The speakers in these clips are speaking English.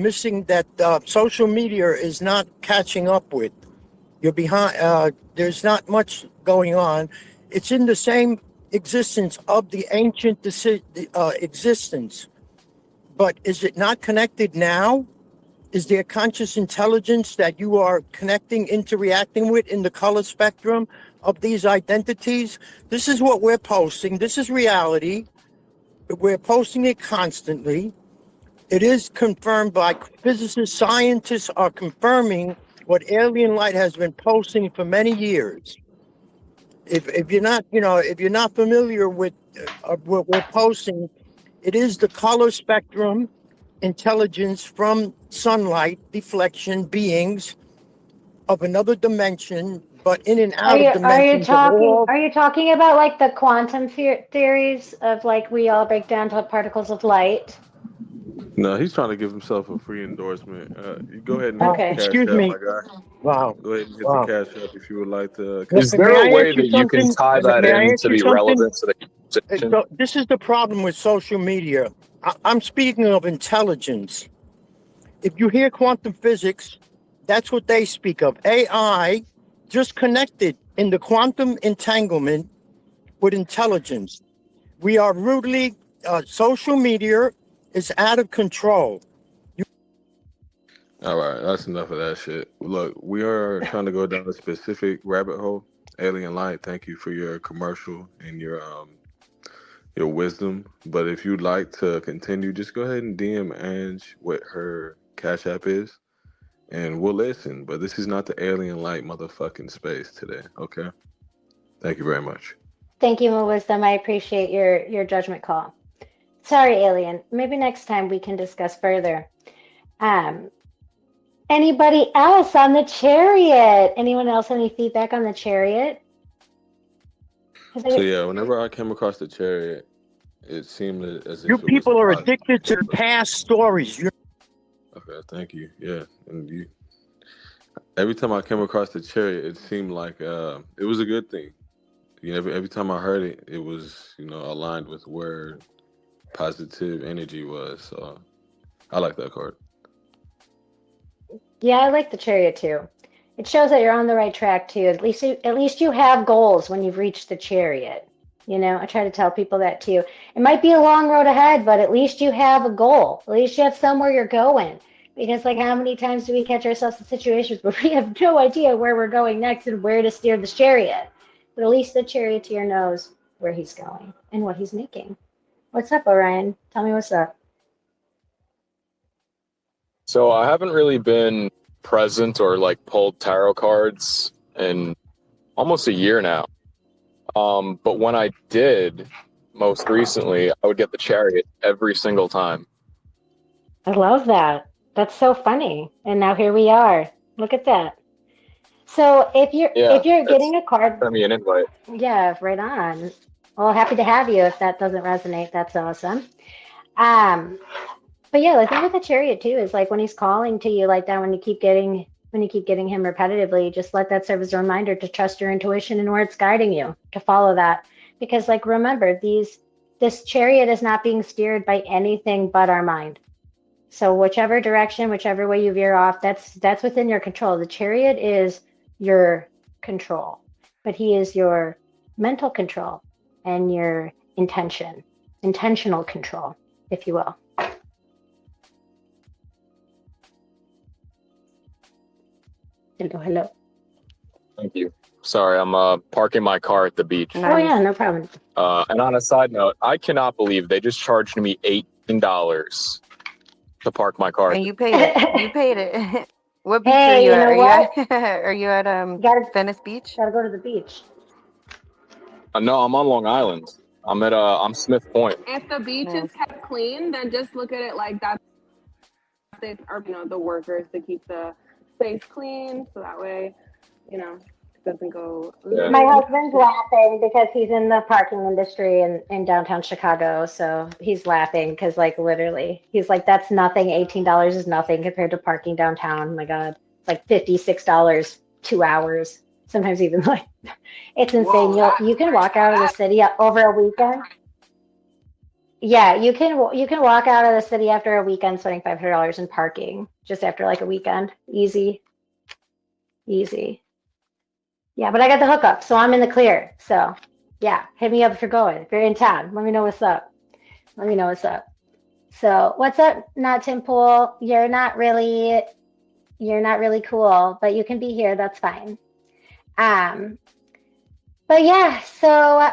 missing that social media is not catching up with. You're behind. There's not much going on. It's in the same existence of the ancient existence. But is it not connected now? Is there conscious intelligence that you are connecting, interacting with in the color spectrum of these identities? This is what we're posting. This is reality. We're posting it constantly. It is confirmed by physicists, scientists are confirming what Alien Light has been posting for many years. If you're not, if you're not familiar with what we're posting, it is the color spectrum intelligence from sunlight deflection beings of another dimension, but in and Are out you of are you dimensions of talking all. are you talking about like the quantum theories of like we all break down to particles of light? No, he's trying to give himself a free endorsement. You go ahead and hit the Okay. cash Excuse app, me. my guy. Wow. Go ahead and hit the Wow. cash app if you would like to Is May there contribute. a I ask way you that you can something? tie that May I in ask to you be something? relevant to the conversation? So this is the problem with social media. I'm speaking of intelligence. If you hear quantum physics, that's what they speak of. AI just connected in the quantum entanglement with intelligence. We are rudely, social media is out of control. All right, that's enough of that shit. Look, we are trying to go down a specific rabbit hole. Alien Light, thank you for your commercial and your wisdom. But if you'd like to continue, just go ahead and DM Ange what her cash app is, and we'll listen. But this is not the Alien Light motherfucking space today, okay? Thank you very much. Thank you, Mo Wisdom. I appreciate your judgment call. Sorry, Alien. Maybe next time we can discuss further. Um, Anybody else on the chariot? Anyone else any feedback on the chariot? So yeah, whenever I came across the chariot, it seemed as You if it was people are positive. addicted to past stories. Okay, thank you. Yeah, and you. Every time I came across the chariot, it seemed like it was a good thing. You know, every time I heard it, it was aligned with where positive energy was. So I like that card. Yeah, I like the chariot too. It shows that you're on the right track too. At least you have goals when you've reached the chariot. I try to tell people that too. It might be a long road ahead, but at least you have a goal. At least you have somewhere you're going. Because like how many times do we catch ourselves in situations where we have no idea where we're going next and where to steer the chariot? But at least the charioteer knows where he's going and what he's making. What's up, Orion? Tell me what's up. So I haven't really been present or like pulled tarot cards in almost a year now. But when I did, most recently, I would get the chariot every single time. I love that. That's so funny. And now here we are. Look at that. So if you're getting a card, Send me an invite. yeah, right on. Well, happy to have you. If that doesn't resonate, that's awesome. But yeah, the thing with the chariot too is like when he's calling to you like that, when you keep getting him repetitively, just let that serve as a reminder to trust your intuition and where it's guiding you, to follow that. Because like remember, this chariot is not being steered by anything but our mind. So whichever direction, whichever way you veer off, that's within your control. The chariot is your control, but he is your mental control and your intentional control, if you will. Hello. Thank you. Sorry, I'm parking my car at the beach. Oh yeah, no problem. And on a side note, I cannot believe they just charged me $18 to park my car. And you paid it. You paid it. What beach Hey, are you you at? know what? Are you at Venice Beach? Gotta go to the beach. No, I'm on Long Island. I'm Smith Point. If the beach is kept clean, then just look at it like that's the workers to keep the space clean, so that way, it doesn't go. Yeah. My husband's laughing because he's in the parking industry in downtown Chicago, so he's laughing because like literally, he's like, that's nothing. $18 is nothing compared to parking downtown. Oh my God, it's like $56 2 hours. Sometimes even like, it's insane. You can walk out of the city over a weekend. Yeah, you can walk out of the city after a weekend spending $500 in parking just after like a weekend. Easy, easy. Yeah, but I got the hookup, so I'm in the clear. So yeah, hit me up if you're going. If you're in town, let me know what's up. Let me know what's up. So what's up, not Tim Pool? You're not really cool, but you can be here. That's fine. Um, but yeah, so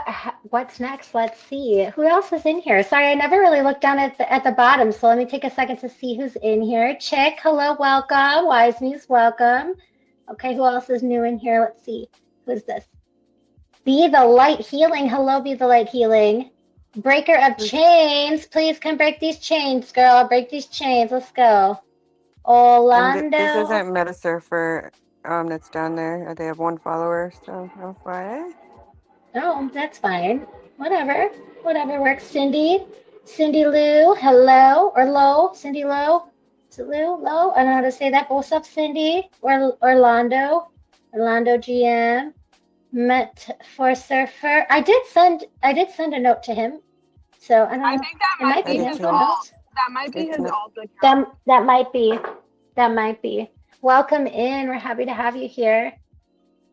what's next? Let's see. Who else is in here? Sorry, I never really looked down at the bottom, so let me take a second to see who's in here. Chick, hello, welcome. Wise Muse, welcome. Okay, who else is new in here? Let's see. Who's this? Be the Light Healing. Hello, Be the Light Healing. Breaker of Chains. Please come break these chains, girl. Break these chains. Let's go. And this Orlando. isn't Metasurfer that's down there. They have one follower, so FYI. Oh, that's fine. Whatever. Whatever works. Cindy. Cindy Lou. Hello. Or Low. Cindy Low. Is it Lou? Low? I don't know how to say that. But what's up, Cindy? Or Orlando. Orlando GM. Met for Surfer. I did send a note to him. So I don't know. I think that might be his alt. That might be his alt account. That might be. That might be. Welcome in. We're happy to have you here.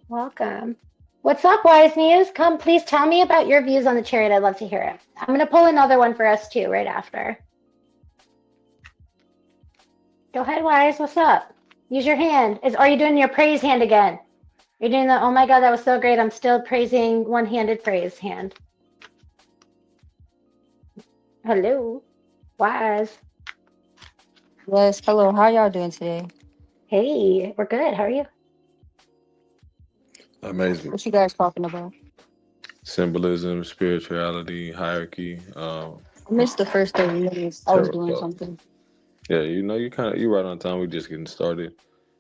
Welcome. What's up, Wise Muse? Come, please tell me about your views on the chariot. I'd love to hear it. I'm going to pull another one for us too, right after. Go ahead, Wise. What's up? Use your hand. Are you doing your praise hand again? You're doing the, oh my God, that was so great. I'm still praising one-handed praise hand. Hello, Wise. Yes, hello. How y'all doing today? Hey, we're good. How are you? Amazing. What you guys talking about? Symbolism, spirituality, hierarchy. I missed the first 30 minutes. I was Tarot doing card. something. Yeah, you right on time. We're just getting started.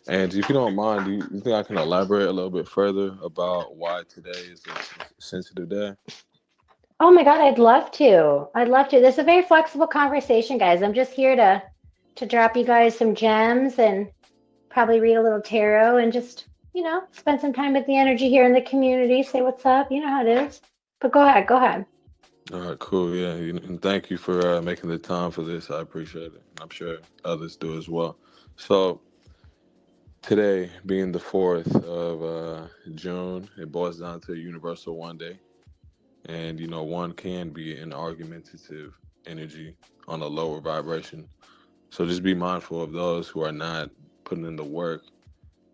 And if you don't mind, do you think I can elaborate a little bit further about why today is a sensitive day? Oh my God, I'd love to. I'd love to. This is a very flexible conversation, guys. I'm just here to drop you guys some gems and probably read a little tarot and just, spend some time with the energy here in the community. Say what's up. You know how it is. But go ahead. Go ahead. All right, cool. Yeah, and thank you for making the time for this. I appreciate it. I'm sure others do as well. So today, being the 4th of June, it boils down to Universal One Day. And, one can be an argumentative energy on a lower vibration. So just be mindful of those who are not putting in the work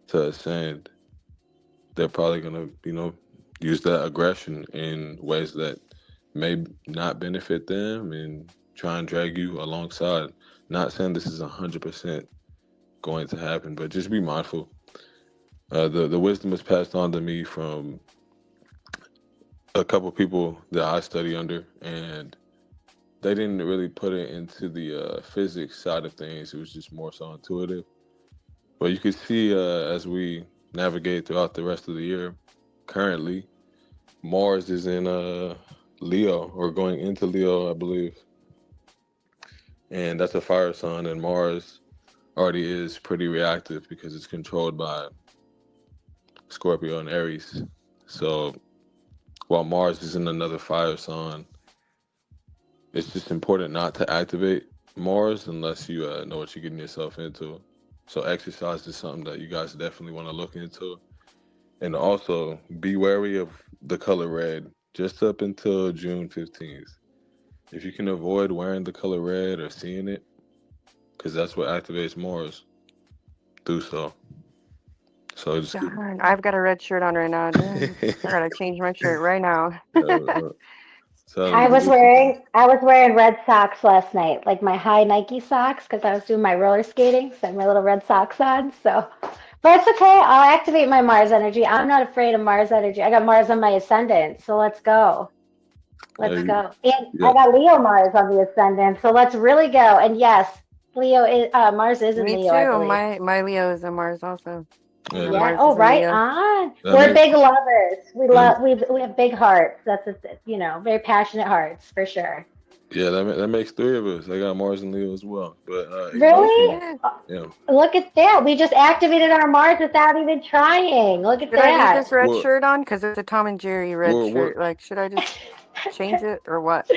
to ascend. They're probably going to, use that aggression in ways that may not benefit them and try and drag you alongside. Not saying this is 100% going to happen, but just be mindful. The wisdom is passed on to me from a couple people that I study under, and they didn't really put it into the physics side of things. It was just more so intuitive. But you could see as we navigate throughout the rest of the year, currently, Mars is in Leo, or going into Leo, I believe. And that's a fire sign, and Mars already is pretty reactive because it's controlled by Scorpio and Aries. So while Mars is in another fire sign, it's just important not to activate Mars unless you know what you're getting yourself into. So exercise is something that you guys definitely want to look into. And also be wary of the color red just up until June 15th. If you can avoid wearing the color red or seeing it, because that's what activates Mars, do so. So just Darn, I've got a red shirt on right now. Dude. I gotta change my shirt right now. I was wearing red socks last night, like my high Nike socks, because I was doing my roller skating, so I had my little red socks on. So, but it's okay. I'll activate my Mars energy. I'm not afraid of Mars energy. I got Mars on my ascendant, so let's go. Let's go. And I got Leo Mars on the ascendant, so let's really go. And yes, Mars is in Me Leo. I too. believe. My Leo is a Mars also. Yeah. Mars Oh, is in right Leo. on. We're big lovers. We have big hearts. That's very passionate hearts for sure. Yeah, that makes 3 of us. I got Mars and Leo as well. But really? Yeah. Look at that. We just activated our Mars without even trying. Look at Should that. I leave this red shirt on? Because it's a Tom and Jerry red shirt. Like, should I just change it or what?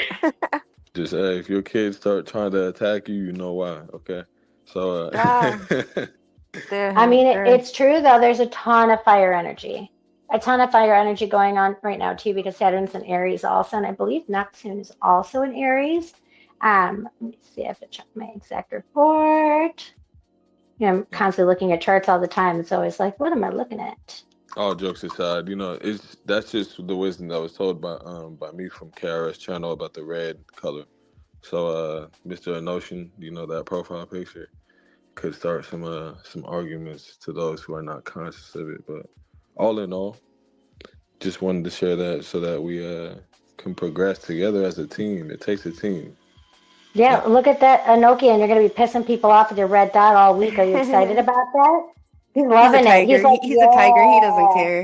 Just if your kids start trying to attack you, you know why. Okay, so Ah, I mean, they're it's true though. There's a ton of fire energy, going on right now too, because Saturn's in Aries also, and I believe Neptune is also in Aries. Let me see. I have to check my exact report. I'm constantly looking at charts all the time. It's always like, what am I looking at? all jokes aside, that's just the wisdom that was told by me from KRS channel about the red color. So Mr. Enotion, that profile picture could start some arguments to those who are not conscious of it. But all in all, just wanted to share that so that we can progress together as a team. It takes a team. Yeah, look at that Enochian. You're going to be pissing people off with your red dot all week. Are you excited about that? He's he's a loving it. He's tiger. like, He's a tiger. He doesn't yeah, care.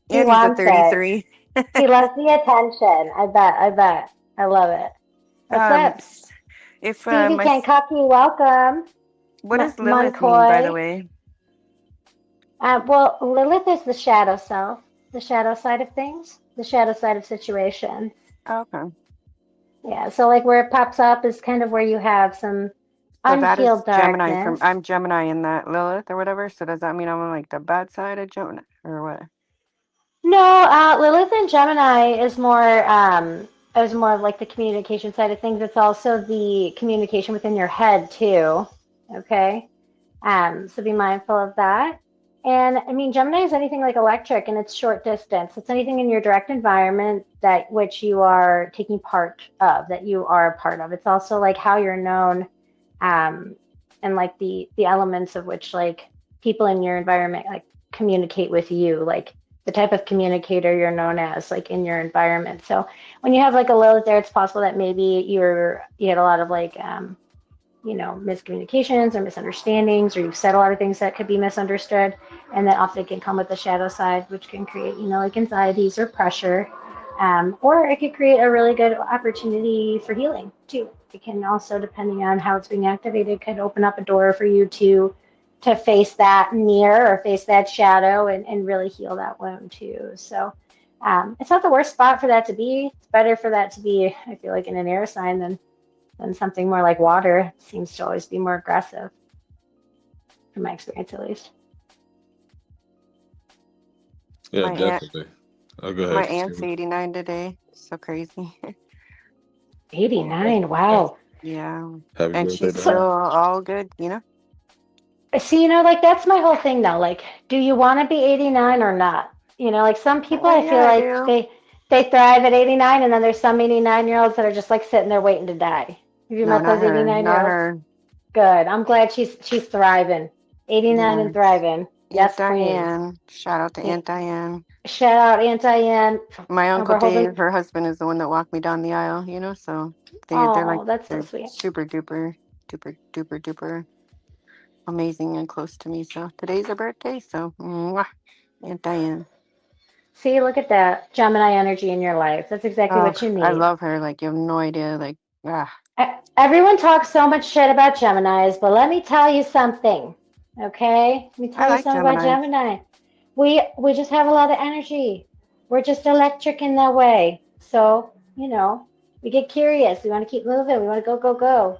he And he's a wants it. 33. He loves the attention. I bet. I love it. What's up? If Stevie my Kankaki, welcome. what does Lilith mean, by the way? Well, Lilith is the shadow self, the shadow side of things, the shadow side of situations. Okay. Yeah, so like where it pops up is kind of where you have some So that is unhealed Gemini darkness. I'm Gemini in that Lilith or whatever. So does that mean I'm on like the bad side of Gemini or what? No, Lilith and Gemini is more of like the communication side of things. It's also the communication within your head too. Okay. So be mindful of that. And I mean, Gemini is anything like electric and it's short distance. It's anything in your direct environment that which you are taking part of, that you are a part of. It's also like how you're known, and like the elements of which like people in your environment like communicate with you, like the type of communicator you're known as like in your environment. So when you have like a Lilith there, it's possible that maybe you had a lot of like miscommunications or misunderstandings, or you've said a lot of things that could be misunderstood, and that often can come with the shadow side, which can create like anxieties or pressure, or it could create a really good opportunity for healing too. It can also, depending on how it's being activated, could open up a door for you to face that mirror or face that shadow and really heal that wound too. So it's not the worst spot for that to be. It's better for that to be, I feel like, in an air sign than something more like water. It seems to always be more aggressive, from my experience at least. Yeah, My definitely. Go ahead. My aunt's 89 today. So crazy. 89, wow. Yeah. Happy And birthday, she's to still her. all good, See, like that's my whole thing now. Like, do you want to be 89 or not? Like some people, I feel Yeah, I like do. they thrive at 89, and then there's some 89-year-olds that are just like sitting there waiting to die. Have you No, met not those her. 89-year-olds? Not her. Good. I'm glad she's thriving. 89 and Yes. thriving. Aunt Yes, queen. Diane. Shout out to Yeah. Aunt Diane. Shout out Aunt Diane. My Uncle We're holding. Dave, her husband, is the one that walked me down the aisle, so they're like Oh, that's so they're sweet. super duper amazing and close to me. So today's her birthday, so mwah, Aunt Diane. See, look at that Gemini energy in your life. That's exactly what you need. I love her. Like, you have no idea. Like, Everyone talks so much shit about Geminis, but let me tell you something. Okay? Let me tell you like something about Gemini. We just have a lot of energy. We're just electric in that way. So, we get curious. We want to keep moving. We want to go.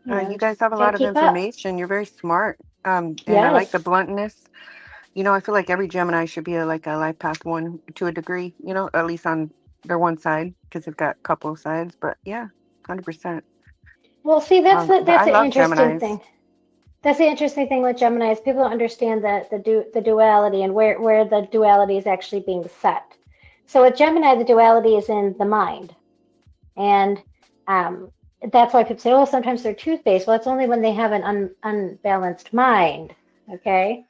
You guys have a lot of information. You're very smart. And yes. I like the bluntness. I feel like every Gemini should be like a life path one to a degree, at least on their one side, because they've got a couple of sides. But yeah, 100%. Well, see, that's the interesting Geminis. thing. That's the interesting thing with Geminis. People don't understand the duality and where the duality is actually being set. So with Gemini, the duality is in the mind. And that's why people say, oh, sometimes they're two-faced. Well, it's only when they have an unbalanced mind. Okay?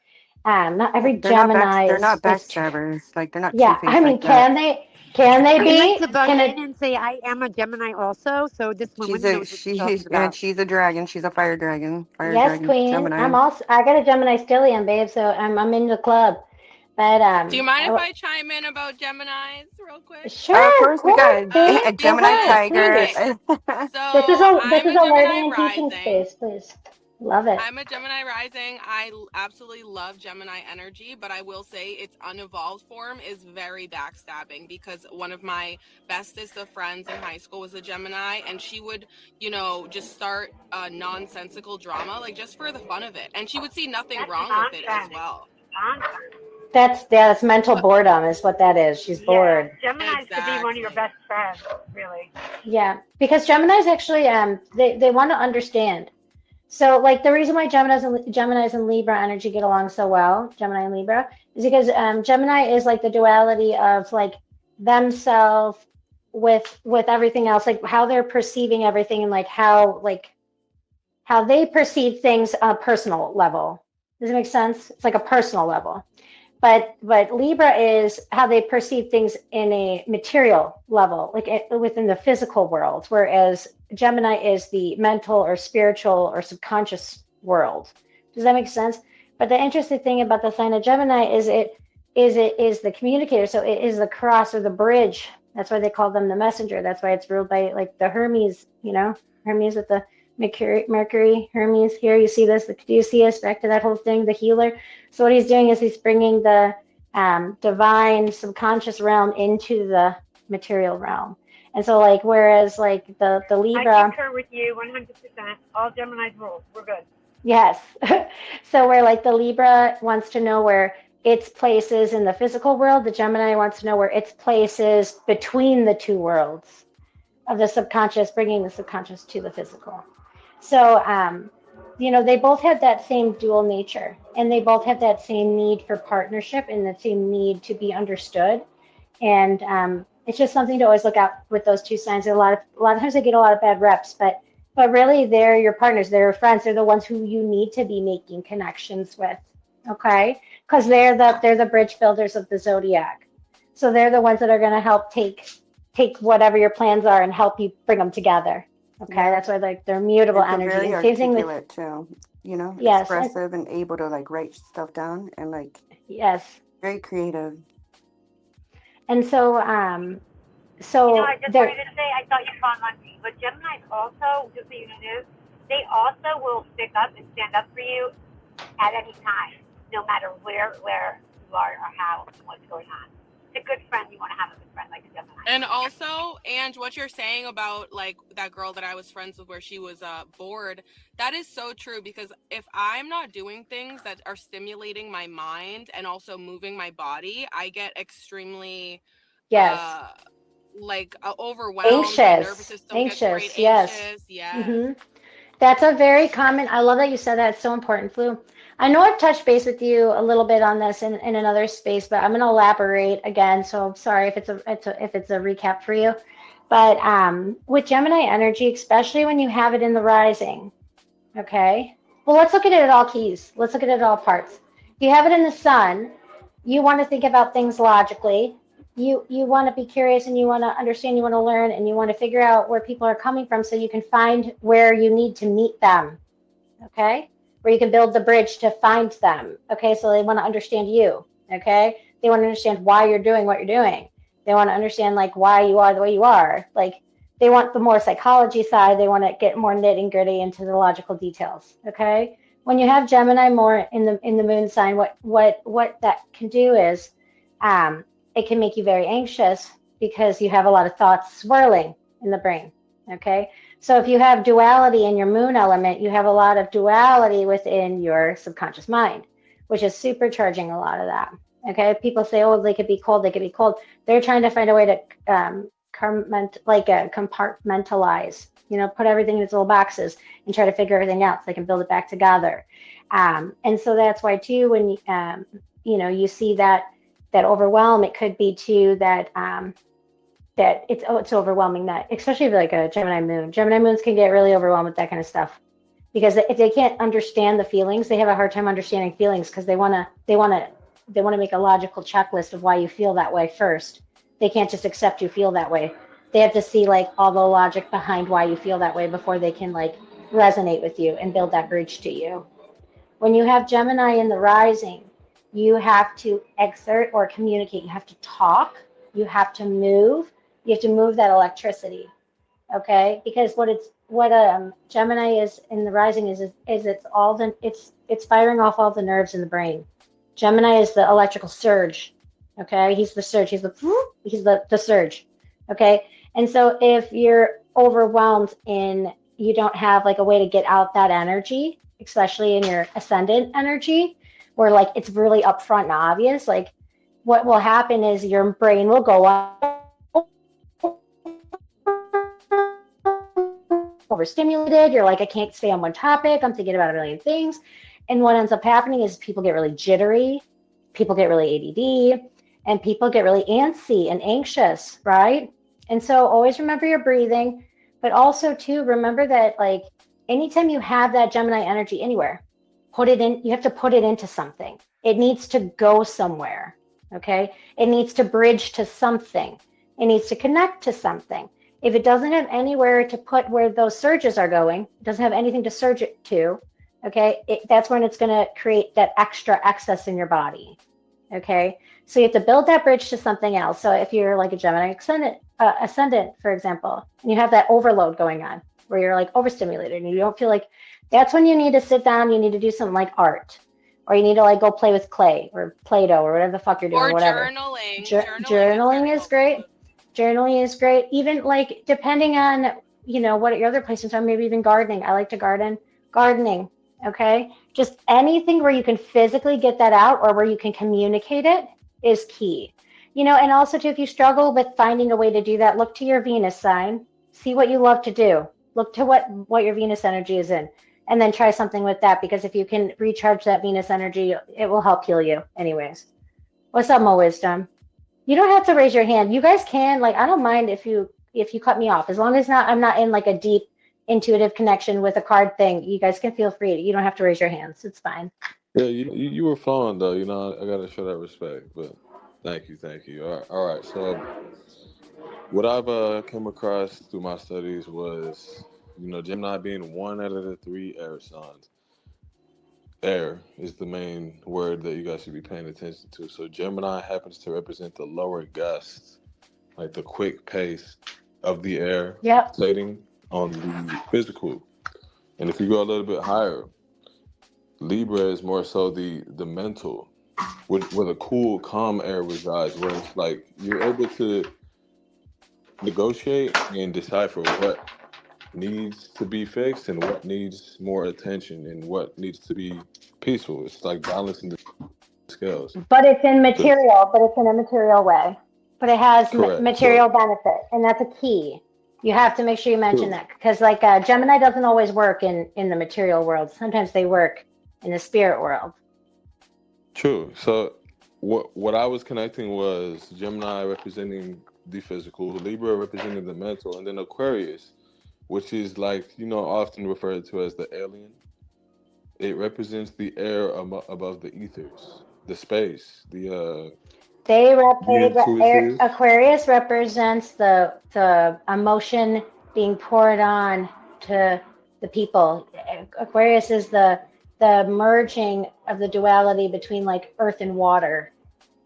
Not every Gemini they're not is backstabbers. Like, they're not yeah, two-faced I mean, like that. can they be? I like to bug in and say I am a Gemini also, so this woman knows what she's talking about. And she's a dragon. She's a fire dragon. Yes, queen. Gemini. I got a Gemini stellium, babe, so I'm in the club. But do you mind if I chime in about Geminis real quick? Sure, of course, we got a Gemini tiger. So this is a I'm learning a and teaching Gemini space, please. Love it. I'm a Gemini rising. Absolutely love Gemini energy, but I will say its unevolved form is very backstabbing because one of my bestest of friends in high school was a Gemini, and she would, just start nonsensical drama, like just for the fun of it. And she would see nothing That's wrong with it as nonsense. well. Nonsense. That's mental But boredom is what that is. She's Yeah, bored. Gemini's could be one of your exactly. best friends, really. Yeah, because Gemini's actually they want to understand. So like the reason why Geminis and Libra energy get along so well, Gemini and Libra, is because Gemini is like the duality of like themselves with everything else, like how they're perceiving everything and like how they perceive things on a personal level. Does it make sense? It's like a personal level. But Libra is how they perceive things in a material level, like within the physical world, whereas Gemini is the mental or spiritual or subconscious world. Does that make sense? But the interesting thing about the sign of Gemini is it is the communicator. So it is the cross or the bridge. That's why they call them the messenger. That's why it's ruled by like the Hermes, Hermes with the Mercury, Hermes. Here you see this. Do you see us back to that whole thing, the healer? So what he's doing is he's bringing the divine subconscious realm into the material realm. And so like, whereas like the Libra. I concur with you 100%. All Gemini's rules. We're good. Yes. So where like the Libra wants to know where its place is in the physical world, the Gemini wants to know where its place is between the two worlds of the subconscious, bringing the subconscious to the physical. So, they both have that same dual nature, and they both have that same need for partnership and that same need to be understood. And it's just something to always look out with those two signs. A lot of times they get a lot of bad reps, but really they're your partners, they're your friends, they're the ones who you need to be making connections with. Okay, because they're the bridge builders of the zodiac. So they're the ones that are going to help take whatever your plans are and help you bring them together. Okay, Yeah. that's why they're mutable And they're energy. very And same thing with articulate too, yes, and expressive and able to like write stuff down and like yes, very creative. and so I just they're wanted to say, I thought you found Monty, but Gemini's also, just so you know, they also will stick up and stand up for you at any time, no matter where you are or how and what's going on. It's a good friend. You want to have a good friend like a Gemini. And also, and what you're saying about like that girl that I was friends with where she was bored, that is so true, because if I'm not doing things that are stimulating my mind and also moving my body, I get extremely yes, overwhelmed. My nervous system gets anxious, great yes. anxious. Yes. Mm-hmm. That's a very common. I love that you said that. It's so important, Flu. I know I've touched base with you a little bit on this in another space, but I'm going to elaborate again. So I'm sorry if it's a recap for you. But with Gemini energy, especially when you have it in the rising, okay. Well, let's look at it at all keys. Let's look at it at all parts. If you have it in the sun, you want to think about things logically. You want to be curious and you want to understand, you want to learn, and you want to figure out where people are coming from so you can find where you need to meet them. Okay? Where you can build the bridge to find them. Okay? So they want to understand you. Okay? They want to understand why you're doing what you're doing. They want to understand like why you are the way you are. Like they want the more psychology side. They want to get more nitty gritty into the logical details. Okay? When you have Gemini more in the moon sign, what that can do is it can make you very anxious because you have a lot of thoughts swirling in the brain. Okay. So if you have duality in your moon element, you have a lot of duality within your subconscious mind, which is supercharging a lot of that. Okay. People say, oh, they could be cold. They could be cold. They're trying to find a way to compartmentalize, put everything in its little boxes and try to figure everything out so they can build it back together. And so that's why too, when you see that overwhelm, it could be too that that it's overwhelming, that especially if like a Gemini moons can get really overwhelmed with that kind of stuff, because if they can't understand the feelings, they have a hard time understanding feelings, because they want to make a logical checklist of why you feel that way first. They can't just accept you feel that way. They have to see like all the logic behind why you feel that way before they can like resonate with you and build that bridge to you. When you have Gemini in the rising, you have to exert or communicate. You have to talk. You have to move. You have to move that electricity. Okay? Because what what Gemini is in the rising is it's all the it's firing off all the nerves in the brain. Gemini is the electrical surge. Okay, he's the surge. He's the surge. Okay, and so if you're overwhelmed and you don't have like a way to get out that energy, especially in your ascendant energy, where like it's really upfront and obvious, like what will happen is your brain will go up overstimulated. You're like, I can't stay on one topic. I'm thinking about a million things. And what ends up happening is people get really jittery, people get really ADD, and people get really antsy and anxious, right? And so always remember your breathing, but also too, remember that like anytime you have that Gemini energy anywhere, put it in, you have to put it into something. It needs to go somewhere, okay? It needs to bridge to something. It needs to connect to something. If it doesn't have anywhere to put where those surges are going, it doesn't have anything to surge it to, okay, that's when it's going to create that extra excess in your body, okay? So you have to build that bridge to something else. So if you're like a Gemini ascendant, for example, and you have that overload going on where you're like overstimulated and you don't feel like, that's when you need to sit down, you need to do something like art, or you need to like go play with clay or Play-Doh or whatever the fuck you're doing, Or whatever. journaling. Journaling is great. helpful. Journaling is great. Even like depending on, you know, what your other places are, maybe even gardening. I like to garden. Gardening, okay? Just anything where you can physically get that out or where you can communicate it is key. You know, and also too, if you struggle with finding a way to do that, look to your Venus sign. See what you love to do. Look to what your Venus energy is in. And then try something with that, because if you can recharge that Venus energy, it will help heal you anyways. What's up, Mo Wisdom? You don't have to raise your hand. You guys can, like, I don't mind if you cut me off, as long as I'm not in like a deep intuitive connection with a card thing. You guys can feel free. You don't have to raise your hands. It's fine. Yeah, you were flowing though. You know, I gotta show that respect. But thank you. All right. So what I've come across through my studies was, you know, Gemini being one out of the three air signs. Air is the main word that you guys should be paying attention to. So Gemini happens to represent the lower gusts, like the quick pace of the air Yep. pulsating on the physical. And if you go a little bit higher, Libra is more so the mental, where the cool, calm air resides, where it's like you're able to negotiate and decipher what needs to be fixed and what needs more attention and what needs to be peaceful. It's like balancing the scales. But it's in So, material, but it's in a material way. But it has correct. material So, benefit, and that's a key. You have to make sure you mention true. that, because like Gemini doesn't always work in the material world. Sometimes they work in the spirit world. True. So, what I was connecting was Gemini representing the physical, Libra representing the mental, and then Aquarius, which is like, you know, often referred to as the alien. It represents the air above the ethers, the space, the intuitive. Aquarius represents the emotion being poured on to the people. Aquarius is the merging of the duality between like earth and water,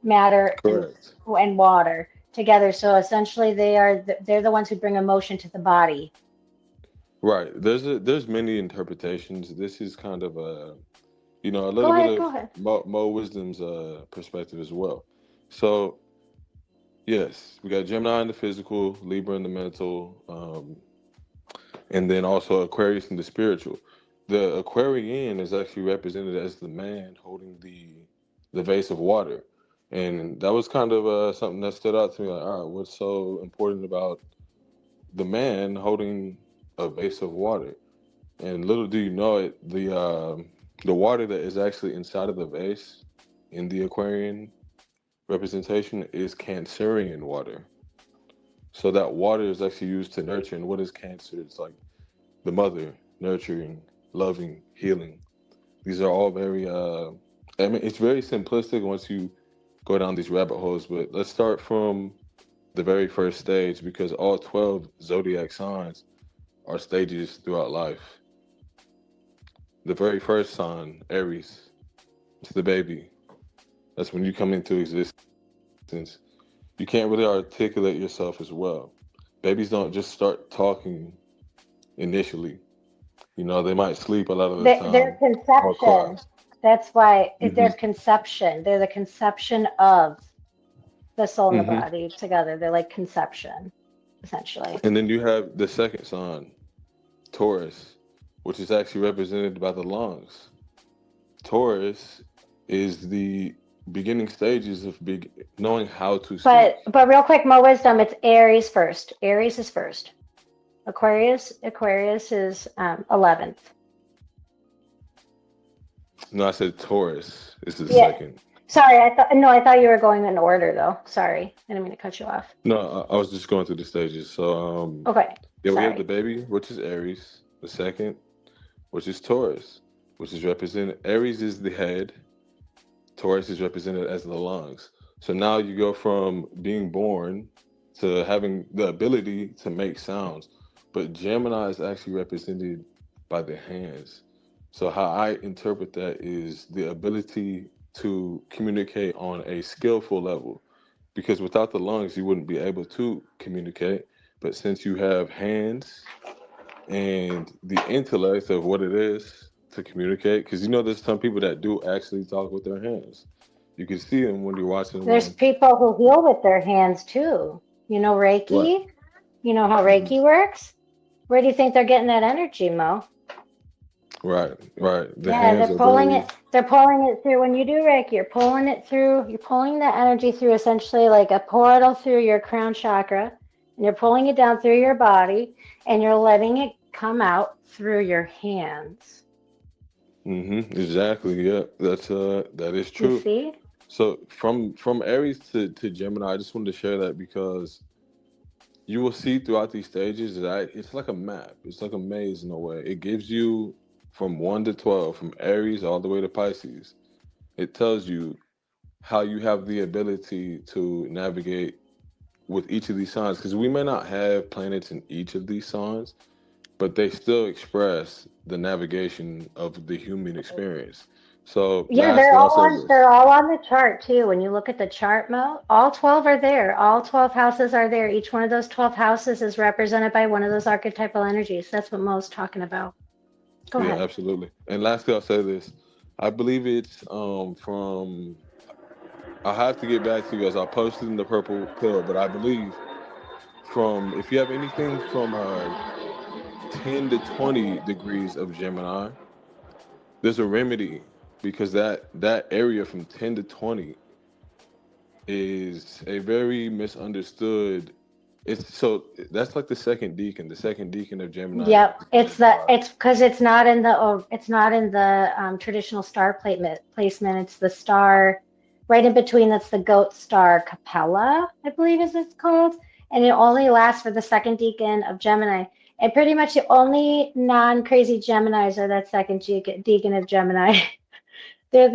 matter Correct. and water together. So essentially, they're the ones who bring emotion to the body. Right. There's many interpretations. This is kind of a, you know, a Go little bit ahead. of Mo Wisdom's perspective as well. So yes, we got Gemini in the physical, Libra in the mental, and then also Aquarius in the spiritual. The Aquarian is actually represented as the man holding the vase of water, and that was kind of something that stood out to me. Like, all right, what's so important about the man holding a vase of water? And little do you know it, the water that is actually inside of the vase in the Aquarian representation is Cancerian water. So that water is actually used to nurture. And what is Cancer? It's like the mother, nurturing, loving, healing. These are all very, I mean, it's very simplistic once you go down these rabbit holes, but let's start from the very first stage, because all 12 zodiac signs are stages throughout life. The very first sign, Aries, it's the baby. That's when you come into existence. You can't really articulate yourself as well. Babies don't just start talking initially. You know, they might sleep a lot of the Their time or cry. conception. That's why Hmm. their conception. They're the conception of the soul and the Hmm. body together. They're like conception, essentially. And then you have the second sign, Taurus, which is actually represented by the lungs. Taurus is the beginning stages of knowing how to speak. But real quick, more wisdom. It's Aries first. Aries is first. Aquarius is 11th. No, I said Taurus is the Yeah. second. Sorry, I thought you were going in order though. Sorry, I didn't mean to cut you off. No, I was just going through the stages. So, Okay, yeah, we have the sorry. baby, which is Aries. The second, which is Taurus, which is represented. Aries is the head. Taurus is represented as the lungs. So now you go from being born to having the ability to make sounds. But Gemini is actually represented by the hands. So how I interpret that is the ability to communicate on a skillful level. Because without the lungs, you wouldn't be able to communicate. But since you have hands and the intellect of what it is to communicate, because you know there's some people that do actually talk with their hands. You can see them when you're watching them There's on. people who heal with their hands too. You know Right. Reiki? You know how Mhm. Reiki works? Where do you think they're getting that energy, Mo? Right, right. The Yeah, hands are very. they're pulling it through when you do Reiki, you're pulling it through, you're pulling the energy through essentially like a portal through your crown chakra, and you're pulling it down through your body, and you're letting it come out through your hands. Exactly. Yeah, that is You true. see? So from Aries to Gemini, I just wanted to share that because you will see throughout these stages that it's like a map. It's like a maze in a way. It gives you from 1 to 12, from Aries all the way to Pisces. It tells you how you have the ability to navigate with each of these signs because we may not have planets in each of these signs, but they still express the navigation of the human experience. So, Yeah, lastly, I'll say this. they're all on the chart too. When you look at the chart, Mo, all 12 are there. All 12 houses are there. Each one of those 12 houses is represented by one of those archetypal energies. That's what Mo's talking about. Go Yeah, ahead. absolutely. And lastly, I'll say this. I believe it's from. I have to get back to you as I posted in the purple pill, but I believe from if you have anything from 10 to 20 degrees of Gemini, there's a remedy because that area from 10 to 20 is a very misunderstood. It's so that's like the second deacon. The second deacon of Gemini is Yep, represented by. it's because it's not in the traditional star placement. It's the star right in between. That's the goat star Capella, I believe is it's called, and it only lasts for the second deacon of Gemini. And pretty much the only non-crazy Geminis are that second deacon of Gemini. They're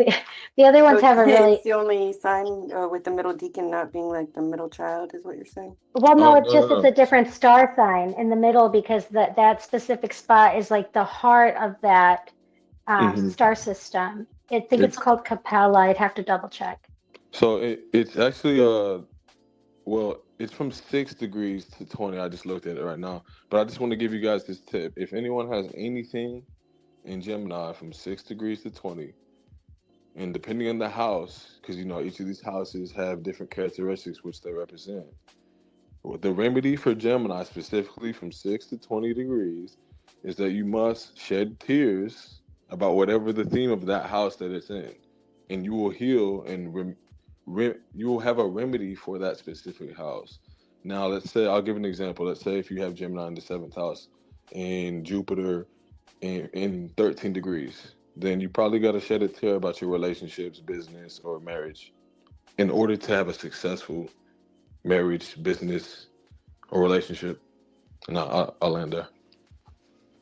the other So ones have a it's really the only sign with the middle deacon not being like the middle child, is what you're saying? well, no, Oh it's no no just it's a no. different star sign in the middle because that specific spot is like the heart of that Hmm. star system. I think it's It's called Capella. I'd have to double check. so it's actually well it's from 6 degrees to 20. I just looked at it right now, but I just want to give you guys this tip. If anyone has anything in Gemini from 6 degrees to 20, and depending on the house, because you know each of these houses have different characteristics which they represent. Well, the remedy for Gemini, specifically from 6 to 20 degrees, is that you must shed tears about whatever the theme of that house that it's in, and you will heal and you will have a remedy for that specific house. Now, let's say I'll give an example. Let's say if you have Gemini in the seventh house and Jupiter in 13 degrees, then you probably got to shed a tear about your relationships, business, or marriage in order to have a successful marriage, business, or relationship. And I'll land there.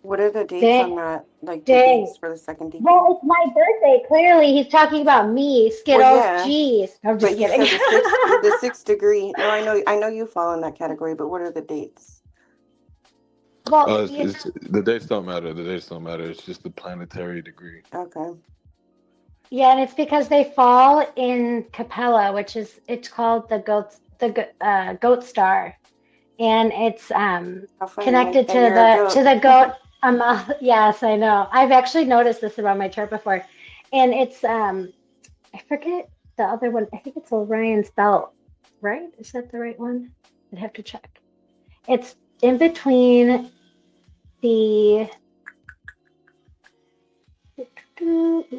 What are the dates Dang, on that? Like the dang. dates for the second deacon? Well, it's my birthday. Clearly, he's talking about me, Skittles. Well, yeah, Jeez, I'm but just you kidding. said the 6 degree. No, I know you fall in that category, but what are the dates? Well, The dates don't matter. The dates don't matter. It's just the planetary degree. Okay. yeah, and it's because they fall in Capella, which is it's called the goat star, and it's How funny connected that you're a to the goat. Yes, I know. I've actually noticed this around my chart before, and it's I forget the other one. I think it's Orion's belt, right? Is that the right one? I'd have to check. It's in between the. I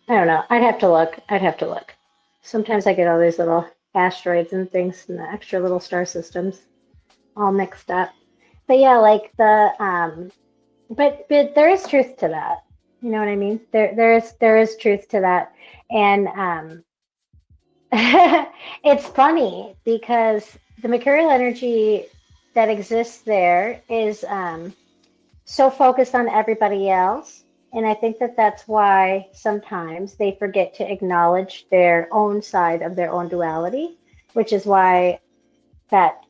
don't know. I'd have to look. I'd have to look. Sometimes I get all these little asteroids and things in the extra little star systems all mixed up. But yeah, like but there is truth to that. You know what I mean? There is truth to that. And it's funny because the mercurial energy that exists there is so focused on everybody else. And I think that that's why sometimes they forget to acknowledge their own side of their own duality, which is why that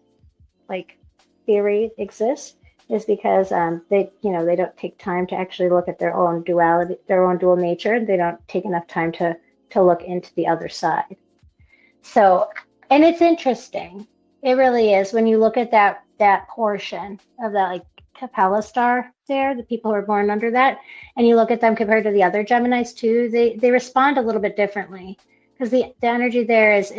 like theory exists, is because they don't take time to actually look at their own duality, their own dual nature. They don't take enough time to look into the other side. So, and it's interesting. It really is when you look at that portion of that like Capella star there, the people who are born under that, and you look at them compared to the other Geminis too, they respond a little bit differently because the energy there is